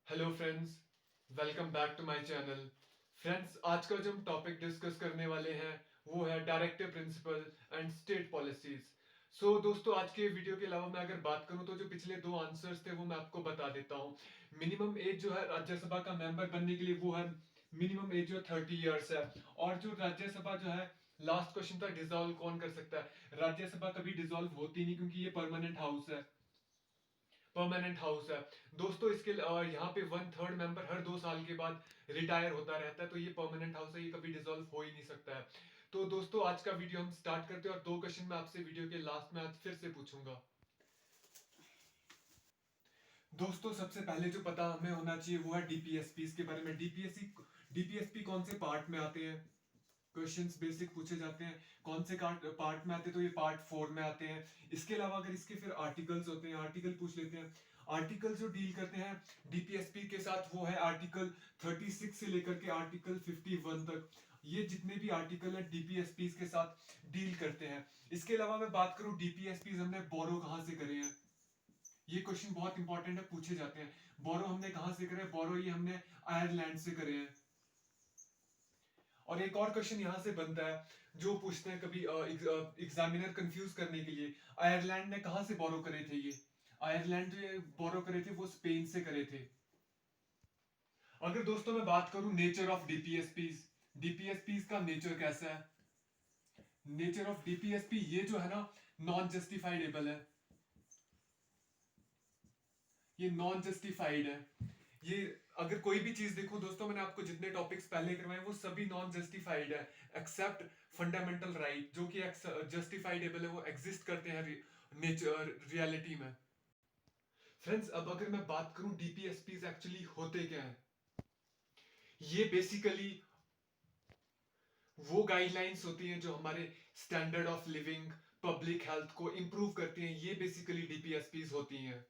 Hello friends, welcome back to my channel. Friends, आज का जो हम टॉपिक डिस्कस करने वाले हैं वो है directive principle and state policies. दोस्तों, आज के वीडियो के अलावा मैं अगर बात करूं तो जो पिछले दो आंसर्स थे वो मैं आपको बता देता हूं। मिनिमम एज जो है राज्यसभा का मेंबर बनने के लिए वो है मिनिमम एज जो 30 ईयर्स है। और जो राज्यसभा जो है, लास्ट क्वेश्चन था, डिसॉल्व कौन कर सकता है? राज्यसभा कभी डिसॉल्व होती नहीं क्योंकि ये परमानेंट हाउस है। दोस्तों, इसके यहाँ पे 1/3 मेंबर हर 2 साल के बाद रिटायर होता रहता है, तो ये परमानेंट हाउस है, ये कभी डिसॉल्व हो ही नहीं सकता है। तो दोस्तों, आज का वीडियो हम स्टार्ट करते हैं और दो क्वेश्चन मैं आपसे वीडियो के लास्ट में आज फिर से पूछूंगा। दोस्तों, सबसे पहले जो पता हमें होना चाहिए वो है डीपीएसपी के बारे में। डीपीएसपी कौन से पार्ट में आते हैं? क्वेश्चंस बेसिक पूछे जाते हैं। कौन से पार्ट में आते हैं? तो ये पार्ट 4 में आते हैं। इसके अलावा अगर इसके फिर आर्टिकल्स होते हैं, आर्टिकल पूछ लेते हैं। आर्टिकल जो डील करते हैं डीपीएसपी के साथ वो है आर्टिकल 36 से लेकर के आर्टिकल 51 तक। ये जितने भी आर्टिकल है डीपीएसपी के साथ डील करते हैं। इसके अलावा मैं बात करूं डीपीएसपी हमने बोरो कहां से करे हैं, ये क्वेश्चन बहुत इंपॉर्टेंट है, पूछे जाते हैं। बोरो हमने कहां से करे? बोरो ये हमने आयरलैंड से करे हैं। और एक और क्वेश्चन यहां से बनता है जो पूछते हैं कभी एग्जामिनर कंफ्यूज करने के लिए, आयरलैंड ने कहां से बोरो करे थे? ये आयरलैंड जो ये बोरो करे थे वो स्पेन से करे थे। अगर दोस्तों मैं बात करूं नेचर ऑफ डीपीएसपीज, डीपीएसपीज का नेचर कैसा है? नेचर ऑफ डीपीएसपी ये जो है ना, नॉन जस्टिफाइडेबल है। ये नॉन जस्टिफाइड है। ये अगर कोई भी चीज देखो दोस्तों, मैंने आपको जितने टॉपिक्स पहले करवाए वो सभी नॉन जस्टिफाइड है, एक्सेप्ट फंडामेंटल राइट जो कि जस्टिफाइडेबल है, वो एग्जिस्ट करते हैं नेचर रियलिटी में। फ्रेंड्स, अब अगर मैं बात करूं डीपीएसपीज एक्चुअली होते क्या है, ये बेसिकली वो गाइडलाइंस होती हैं जो हमारे standard of living, public health को इंप्रूव करती हैं। ये बेसिकली डीपीएसपीज होती हैं।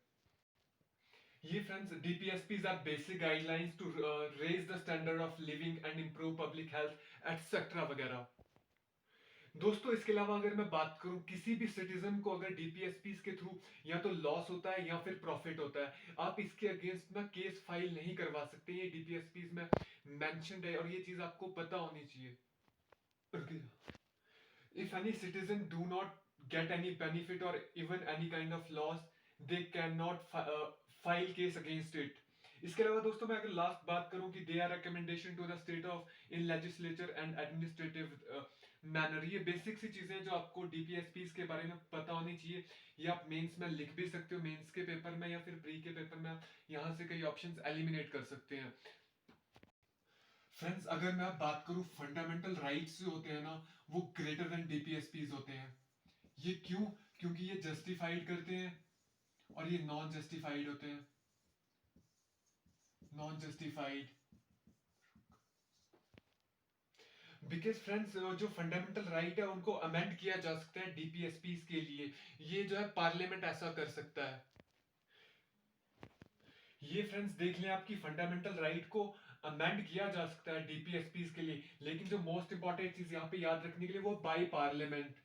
ये friends, DPSPs are basic guidelines to raise the standard of living and improve public health etcetera वगैरह। दोस्तों, इसके अलावा अगर मैं बात करूं किसी भी सिटीजन को अगर डीपीएसपीज के थ्रू या तो लॉस होता है या फिर प्रॉफिट होता है, आप इसके अगेंस्ट में केस फाइल नहीं करवा सकते। ये डीपीएसपीज में मेंशन्ड है और ये चीज आपको पता होनी चाहिए। If any citizen do not get any benefit or even any kind of loss, they cannot file case against it. इसके अलावा दोस्तों मैं अगर लास्ट बात करूं कि they are recommendation to the state of in legislature and administrative manner, ये basic सी चीजें जो आपको डीपीएसपीस के बारे में पता होनी चाहिए। ये आप मेंस में लिख भी सकते हो, मेंस के पेपर में या फिर प्री के पेपर में यहां से कई ऑप्शंस एलिमिनेट कर सकते हैं। फ्रेंड्स, अगर मैं बात करूं फंडामेंटल राइट्स जो होते हैं ना, वो ग्रेटर देन डीपीएसपीज होते हैं। ये क्यों? क्योंकि ये जस्टिफाइड करते हैं और ये नॉन जस्टिफाइड होते हैं। नॉन जस्टिफाइड बिकॉज फ्रेंड्स, जो फंडामेंटल राइट है उनको अमेंड किया जा सकता है डीपीएसपीज के लिए। ये जो है पार्लियामेंट ऐसा कर सकता है। ये फ्रेंड्स देख लें, आपकी फंडामेंटल राइट को अमेंड किया जा सकता है डीपीएसपीज के लिए, लेकिन जो मोस्ट इंपॉर्टेंट चीज यहाँ पे याद रखने के लिए वो बाय पार्लियामेंट।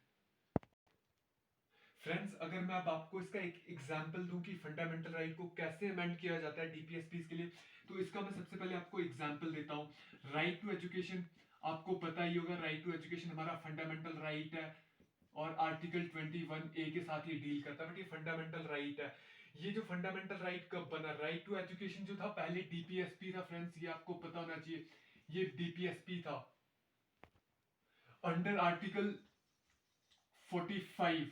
फ्रेंड्स, अगर मैं अब आपको इसका एक एग्जांपल दूं कि फंडामेंटल राइट को कैसे अमेंड किया जाता है डीपीएसपीस के लिए, तो इसका मैं सबसे पहले आपको एग्जांपल देता हूं। राइट टू एजुकेशन, आपको पता ही होगा राइट टू एजुकेशन हमारा फंडामेंटल राइट है और आर्टिकल 21A के साथ ये डील करता है, बट ये फंडामेंटल राइट है। ये जो फंडामेंटल राइट कब बना? राइट टू एजुकेशन जो था पहले डीपीएसपी था फ्रेंड्स, ये आपको पता होना चाहिए। ये डीपीएसपी था अंडर आर्टिकल 45।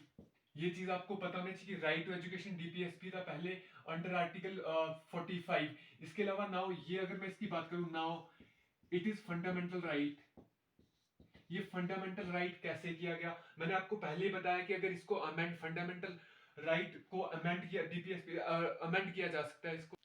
ये चीज आपको पता होनी चाहिए कि राइट टू एजुकेशन डीपीएसपी था पहले अंडर आर्टिकल 45। इसके अलावा नाउ ये अगर मैं इसकी बात करूं, now it is fundamental right. ये फंडामेंटल राइट कैसे किया गया? मैंने आपको पहले ही बताया कि अगर इसको अमेंड, फंडामेंटल राइट को अमेंड किया, डीपीएसपी अमेंड किया जा सकता है इसको।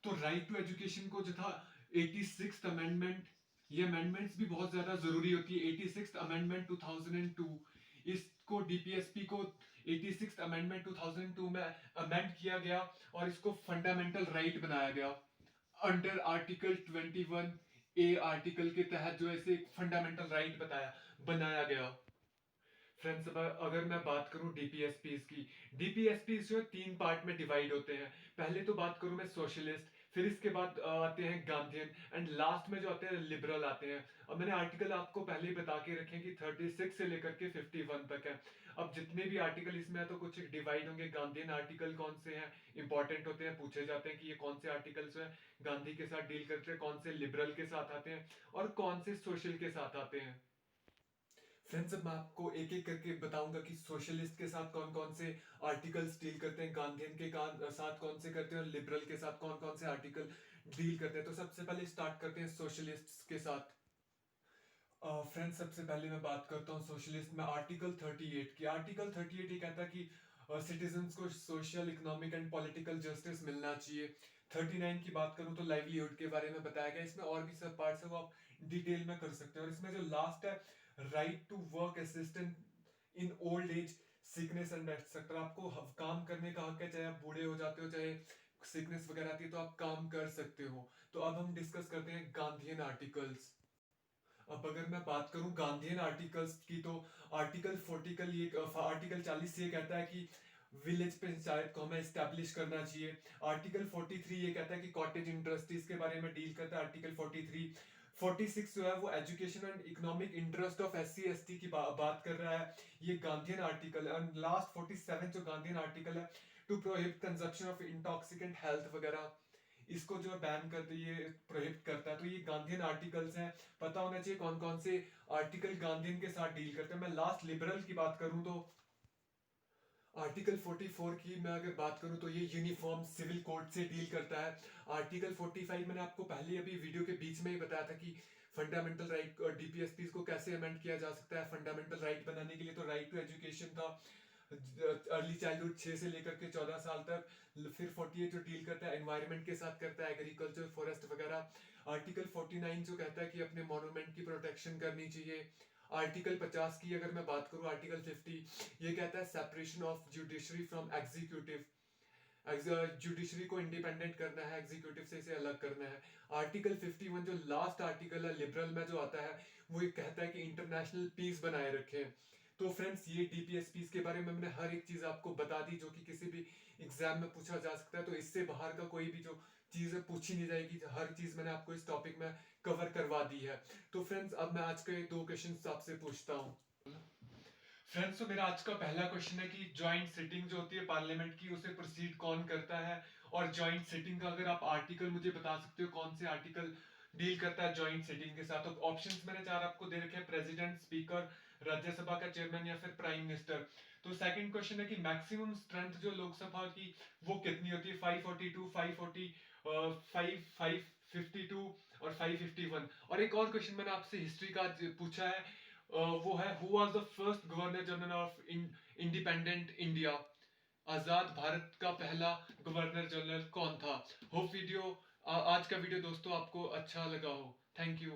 तो राइट टू एजुकेशन को जो था 86th अमेंडमेंट, ये अमेंडमेंट्स भी बहुत ज्यादा जरूरी होती है। 86th अमेंडमेंट 2002, इसको डीपीएसपी को 86th अमेंडमेंट 2002 में अमेंड किया गया और इसको फंडामेंटल राइट बनाया गया अंडर आर्टिकल 21A आर्टिकल के तहत, जो ऐसे फंडामेंटल राइट बताया बनाया गया। फ्रेंड्स, अब अगर मैं बात करूं डीपीएसपीस की, डीपीएसपीस जो है 3 पार्ट में डिवाइड होते हैं। पहले तो बात करूं मैं सोशलिस्ट, फिर इसके बाद आते हैं गांधीयन, एंड लास्ट में जो आते हैं लिबरल आते हैं। अब मैंने आर्टिकल आपको पहले ही बता के रखे हैं कि 36 से लेकर के 51 तक है। अब जितने भी आर्टिकल इसमें है तो कुछ डिवाइड होंगे। गांधीयन आर्टिकल कौन से हैं, इंपॉर्टेंट होते हैं, पूछे जाते हैं कि ये कौन से आर्टिकल्स हैं गांधी के साथ डील करते हैं, कौन से लिबरल के साथ आते हैं और कौन से सोशल के साथ आते हैं। फ्रेंड्स, अब मैं आपको एक एक करके बताऊंगा कि सोशलिस्ट के साथ कौन कौन से आर्टिकल्स डील करते हैं, गांधीयन के साथ कौन से करते हैं और लिबरल के साथ कौन कौन से आर्टिकल डील करते हैं। तो सबसे पहले स्टार्ट करते हैं सोशलिस्ट के साथ। फ्रेंड्स, सबसे पहले मैं बात करता हूँ सोशलिस्ट में आर्टिकल 38 की। आर्टिकल 38 ये कहता है कि सिटीजन्स को social, economic and political justice मिलना चाहिए। 39 की बात करूँ तो लाइवलीहुड के बारे में बताया गया। इसमें और भी सब पार्ट्स है वो आप डिटेल में कर सकते हैं। और इसमें जो लास्ट है, right to work assistant in old age, sickness and etcetera, आपको काम करने का हक है, चाहे आप बूढ़े हो जाते हो, चाहे सिकनेस वगैरह आती है तो आप काम कर सकते हो। तो अब हम डिस्कस करते हैं गांधीयन आर्टिकल्स। अब अगर मैं बात करूं गांधीयन आर्टिकल्स की तो आर्टिकल 40 का ये आर्टिकल 40 ये कहता है कि विलेज पंचायत को हमें एस्टेब्लिश करना चाहिए। आर्टिकल 43 ये कहता है कि कॉटेज इंडस्ट्रीज के बारे में डील करता है आर्टिकल 43। 46 जो है वो education and economic interest of S C S T की बात कर रहा है, ये गांधीयन आर्टिकल है। एंड लास्ट 47 जो गांधीयन आर्टिकल है, to prohibit consumption of intoxicant health वगैरह, इसको जो बैन कर ये प्रोहिबिट करता है। तो ये गांधीयन आर्टिकल्स हैं, पता होना चाहिए कौन कौन से आर्टिकल गांधीयन के साथ डील करते हैं। मैं लास्ट लिबरल की बात करूं तो आर्टिकल 44 की मैं अगर बात करूं तो ये यूनिफॉर्म सिविल कोड से डील करता है। आर्टिकल 45 मैंने आपको पहले अभी वीडियो के बीच में ही बताया था कि फंडामेंटल राइट डीपीएसपी को कैसे अमेंड किया जा सकता है। फंडामेंटल राइट बनाने के लिए तो राइट टू एजुकेशन था, अर्ली चाइल्डहुड 6 से लेकर के 14 साल तक। फिर 48 जो डील करता है एनवायरनमेंट के साथ करता है, एग्रीकल्चर, फॉरेस्ट वगैरह। आर्टिकल 49 जो कहता है कि अपने मॉन्यूमेंट की प्रोटेक्शन करनी चाहिए। आर्टिकल 50 की अगर मैं बात करूं, आर्टिकल 50 ये कहता है separation of judiciary from executive, judiciary को इंडिपेंडेंट करना है, एग्जीक्यूटिव से इसे अलग करना है। आर्टिकल 51 जो लास्ट आर्टिकल है लिबरल में जो आता है, वो ये कहता है कि इंटरनेशनल पीस बनाए रखें। तो फ्रेंड्स, ये डीपीएसपीस के बारे में मैंने हर एक चीज आपको बता दी जो कि किसी भी एग्जाम में पूछा जा सकता है। तो इससे बाहर का कोई भी जो चीज है पूछी नहीं जाएगी, हर चीज मैंने आपको इस टॉपिक में कवर करवा दी है। तो फ्रेंड्स, अब मैं आज के 2 क्वेश्चन आपसे पूछता हूँ। फ्रेंड्स, तो मेरा आज का पहला क्वेश्चन है कि जॉइंट सिटिंग जो होती है पार्लियामेंट की, उसे प्रोसीड कौन करता है। और जॉइंट सिटिंग का अगर आप आर्टिकल मुझे बता सकते हो कौन से आर्टिकल डील करता है जॉइंट सिटिंग के साथ। तो ऑप्शंस मैंने 4 आपको दे रखे हैं, प्रेसिडेंट, स्पीकर, राज्यसभा का चेयरमैन या फिर प्राइम मिनिस्टर। तो सेकंड क्वेश्चन है कि मैक्सिमम स्ट्रेंथ जो लोकसभा की वो कितनी होती है, 542, 540, 552 और 551। और एक और क्वेश्चन मैंने आपसे हिस्ट्री का पूछा है, वो है who was the first governor general of independent India, आजाद भारत का पहला गवर्नर जनरल कौन था। होप वीडियो आज का वीडियो दोस्तों आपको अच्छा लगा हो। Thank you.